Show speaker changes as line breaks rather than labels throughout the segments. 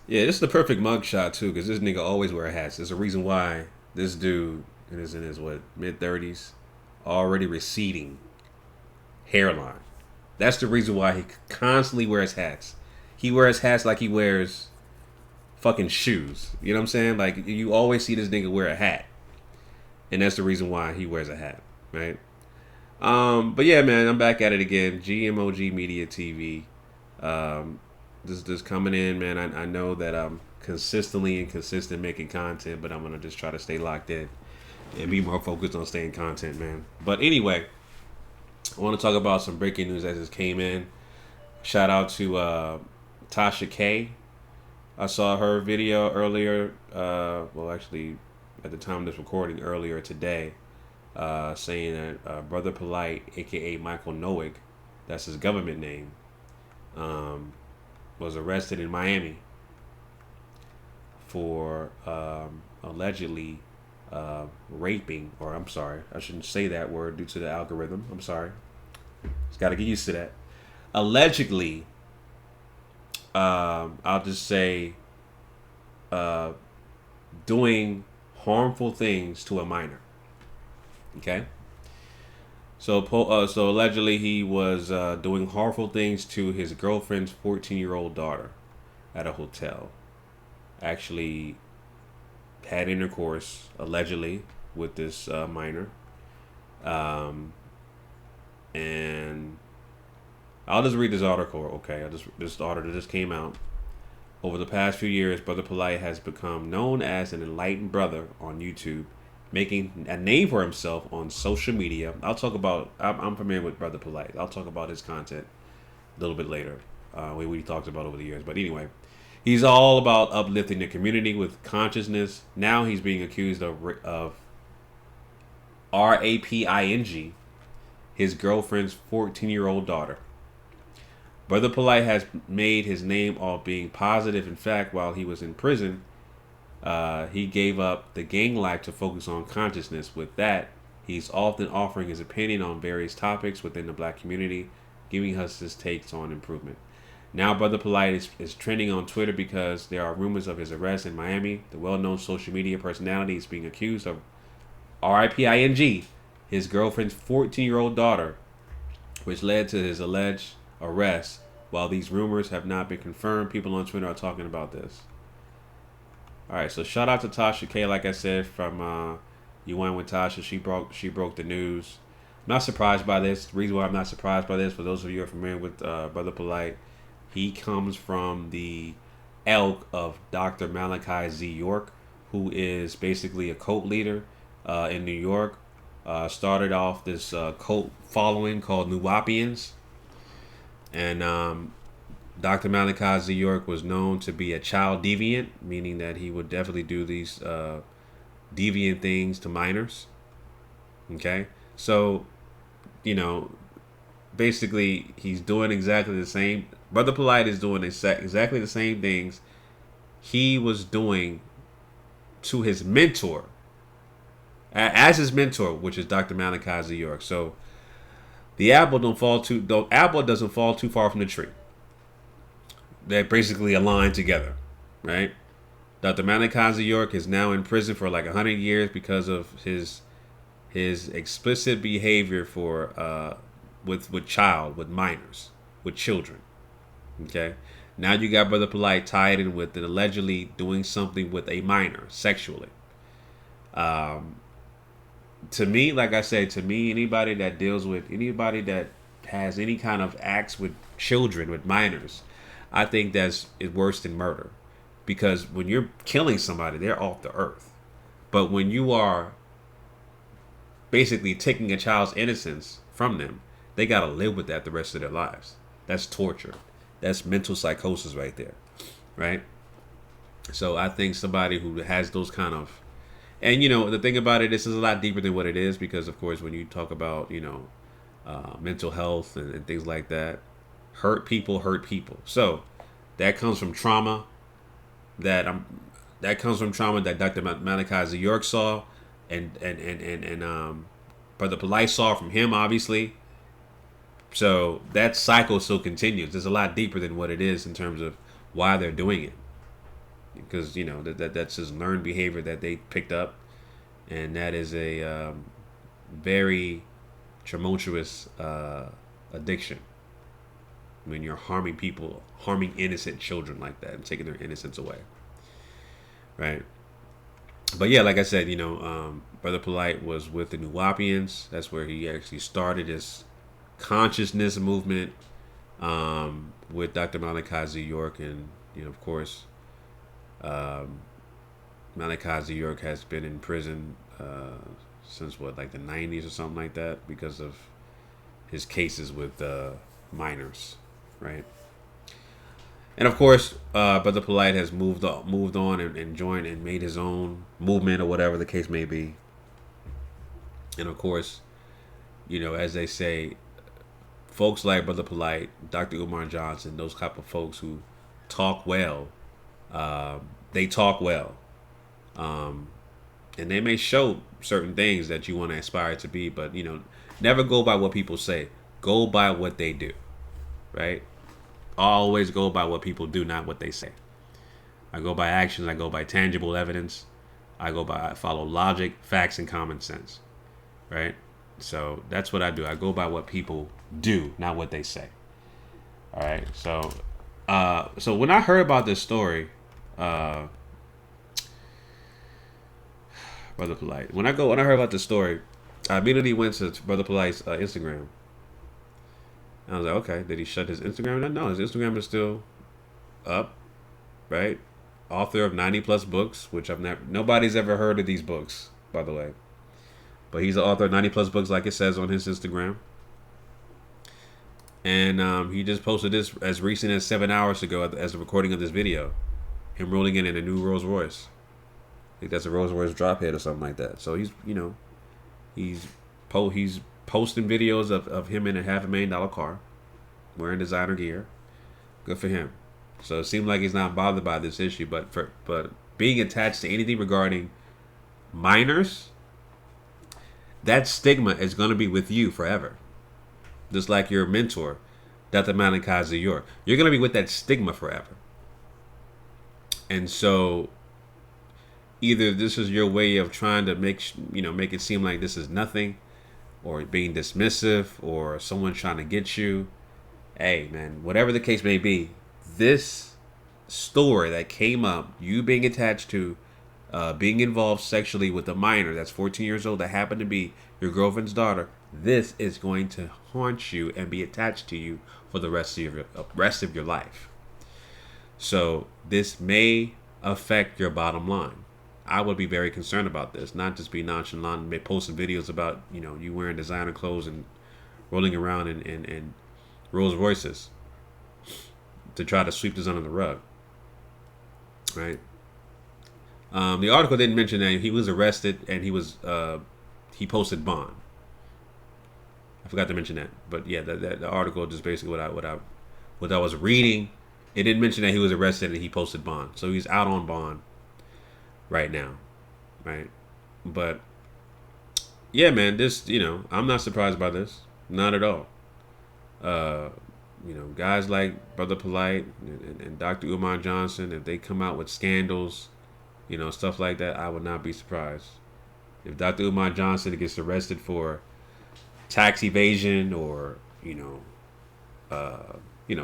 Yeah, this is the perfect mugshot too, because this nigga always wear hats. There's a reason why this dude in his what mid 30s, already receding hairline. That's the reason why he constantly wears hats. He wears hats like he wears fucking shoes. You know what I'm saying? Like you always see this nigga wear a hat, and that's the reason why he wears a hat, right? But yeah, man, I'm back at it again. GMOG Media TV. Um, this coming in, man. I know that I'm consistently and consistent making content, but I'm gonna just try to stay locked in and be more focused on staying content, man. But anyway, I want to talk about some breaking news that just came in. Shout out to Tasha K. I saw her video earlier. Well, actually, at the time of this recording, earlier today, saying that Brother Polight, aka Michael Nowick, that's his government name, um, was arrested in Miami for allegedly raping, or I'm sorry, I shouldn't say that word due to the algorithm. I'm sorry. Just got to get used to that. Allegedly, I'll just say, uh, doing harmful things to a minor. Okay. So allegedly he was doing harmful things to his girlfriend's 14-year-old daughter at a hotel. Actually, had intercourse allegedly with this minor, um, and I'll just read this article. Okay, this article just came out. Over the past few years, Brother Polight has become known as an enlightened brother on YouTube, making a name for himself on social media. I'll talk about. I'm familiar with Brother Polight. I'll talk about his content a little bit later. We talked about over the years, but anyway, he's all about uplifting the community with consciousness. Now he's being accused of raping his girlfriend's 14-year-old daughter. Brother Polight has made his name off being positive. In fact, while he was in prison, he gave up the gang life to focus on consciousness. With that, he's often offering his opinion on various topics within the black community, giving us his takes on improvement. Now, Brother Polight is trending on Twitter because there are rumors of his arrest in Miami. The well-known social media personality is being accused of RIPING, his girlfriend's 14-year-old daughter, which led to his alleged arrest. While these rumors have not been confirmed, people on Twitter are talking about this. All right, so shout out to Tasha K. Like I said, from You Went with Tasha. She broke the news. I'm not surprised by this. The reason why I'm not surprised by this, for those of you who are familiar with Brother Polight, he comes from the ilk of Dr. Malachi Z. York, who is basically a cult leader in New York. Started off this cult following called Nuwapians. And Dr. Malachi Z. York was known to be a child deviant, meaning that he would definitely do these deviant things to minors. Okay? So, you know, basically, he's doing exactly the same. Brother Polight is doing exactly the same things he was doing to his mentor, as his mentor, which is Dr. Malachi Z. York. So, the apple doesn't fall too far from the tree. They basically align together, right? Dr. Malachi Z. York is now in prison for like 100 years because of his explicit behavior for with minors, with children. Okay, now you got Brother Polight tied in with it, allegedly doing something with a minor sexually. Um, to me, like I said, anybody that has any kind of acts with children, with minors, I think that's worse than murder, because when you're killing somebody, they're off the earth. But when you are basically taking a child's innocence from them, they gotta live with that the rest of their lives. That's torture. That's mental psychosis right there, right? So I think somebody who has those kind of, and the thing about it, this is a lot deeper than what it is, because of course when you talk about mental health and things like that, hurt people hurt people. So that comes from trauma that Dr. Malachi Z. York saw, and Brother Polight saw from him, obviously. So that cycle still continues. There's a lot deeper than what it is in terms of why they're doing it. because you know that's his learned behavior that they picked up, and that is a very tumultuous addiction. When you're harming people, harming innocent children like that, and taking their innocence away, right? But yeah, like I said, Brother Polight was with the Nuwapians. That's where he actually started his consciousness movement with Dr. Malachi Z. York, and of course, Malachi Z. York has been in prison since like the 90s or something like that because of his cases with minors, right? And of course, Brother Polight has moved on and joined and made his own movement or whatever the case may be. And of course, as they say, folks like Brother Polight, Dr. Umar Johnson, those type of folks who talk well, they talk well. And they may show certain things that you want to aspire to be, but, never go by what people say. Go by what they do, right? Always go by what people do, not what they say. I go by actions. I go by tangible evidence. I follow logic, facts, and common sense, right? So that's what I do. I go by what people do, not what they say. All right. So when I heard about this story, Brother Polight, when I heard about this story, I immediately went to Brother Polight's Instagram. And I was like, okay, did he shut his Instagram down? No, his Instagram is still up, right? Author of 90 plus books, which nobody's ever heard of these books, by the way. But he's the author of 90 plus books, like it says on his Instagram. And he just posted this as recent as 7 hours ago as the recording of this video. Him rolling in a new Rolls Royce. I think that's a Rolls Royce drop head or something like that. So he's posting videos of him in a $500,000 car, wearing designer gear. Good for him. So it seemed like he's not bothered by this issue, but being attached to anything regarding minors, that stigma is going to be with you forever. Just like your mentor, Dr. Malachi Z. York. You're going to be with that stigma forever. And so either this is your way of trying to make it seem like this is nothing, or being dismissive, or someone trying to get you. Hey, man, whatever the case may be, this story that came up, you being attached to, being involved sexually with a minor that's 14 years old that happened to be your girlfriend's daughter, this is going to haunt you and be attached to you for the rest of your life. So this may affect your bottom line. I would be very concerned about this, not just be nonchalant and posting videos about, you wearing designer clothes and rolling around in Rolls Royces to try to sweep this under the rug, right? The article didn't mention that he was arrested and he posted bond. I forgot to mention that, but yeah, the article just basically what I was reading. It didn't mention that he was arrested and he posted bond, so he's out on bond right now, right? But yeah, man, this, I'm not surprised by this, not at all. Guys like Brother Polight and Dr. Umar Johnson, if they come out with scandals, stuff like that, I would not be surprised. If Dr. Umar Johnson gets arrested for tax evasion or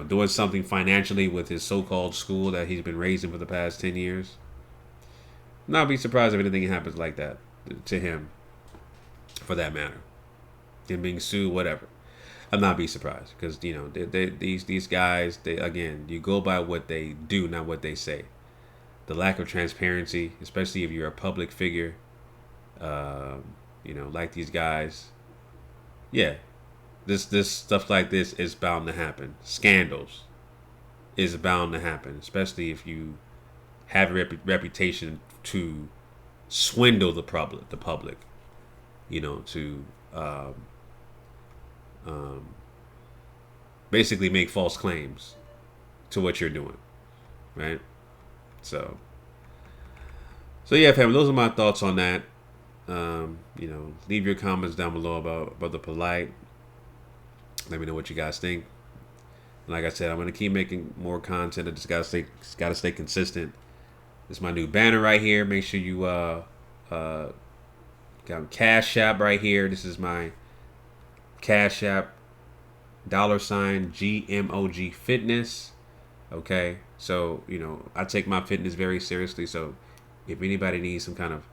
doing something financially with his so-called school that he's been raising for the past 10 years, not be surprised if anything happens like that to him, for that matter. Him being sued, whatever. I'll not be surprised, because these guys, again, you go by what they do, not what they say. The lack of transparency, especially if you're a public figure, like these guys. Yeah, this stuff like this is bound to happen. Scandals is bound to happen, especially if you have a reputation to swindle the public, to basically make false claims to what you're doing, right? So yeah, family, those are my thoughts on that. Leave your comments down below about Brother Polight. Let me know what you guys think. And like I said, I'm gonna keep making more content. I just gotta stay consistent. This is my new banner right here. Make sure you got CashApp right here. This is my CashApp $ GMOGFitness. Okay, so I take my fitness very seriously. So if anybody needs some kind of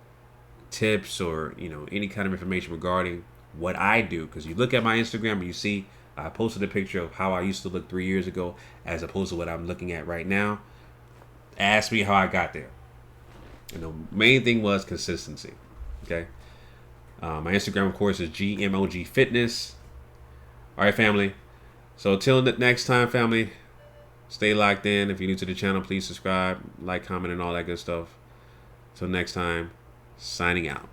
tips or any kind of information regarding what I do, because you look at my Instagram and you see I posted a picture of how I used to look 3 years ago as opposed to what I'm looking at right now. Ask me how I got there. And the main thing was consistency. Okay. My Instagram, of course, is GMOGFitness. All right, family. So till next time, family, stay locked in. If you're new to the channel, please subscribe, like, comment, and all that good stuff. Till next time, signing out.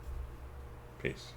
Peace.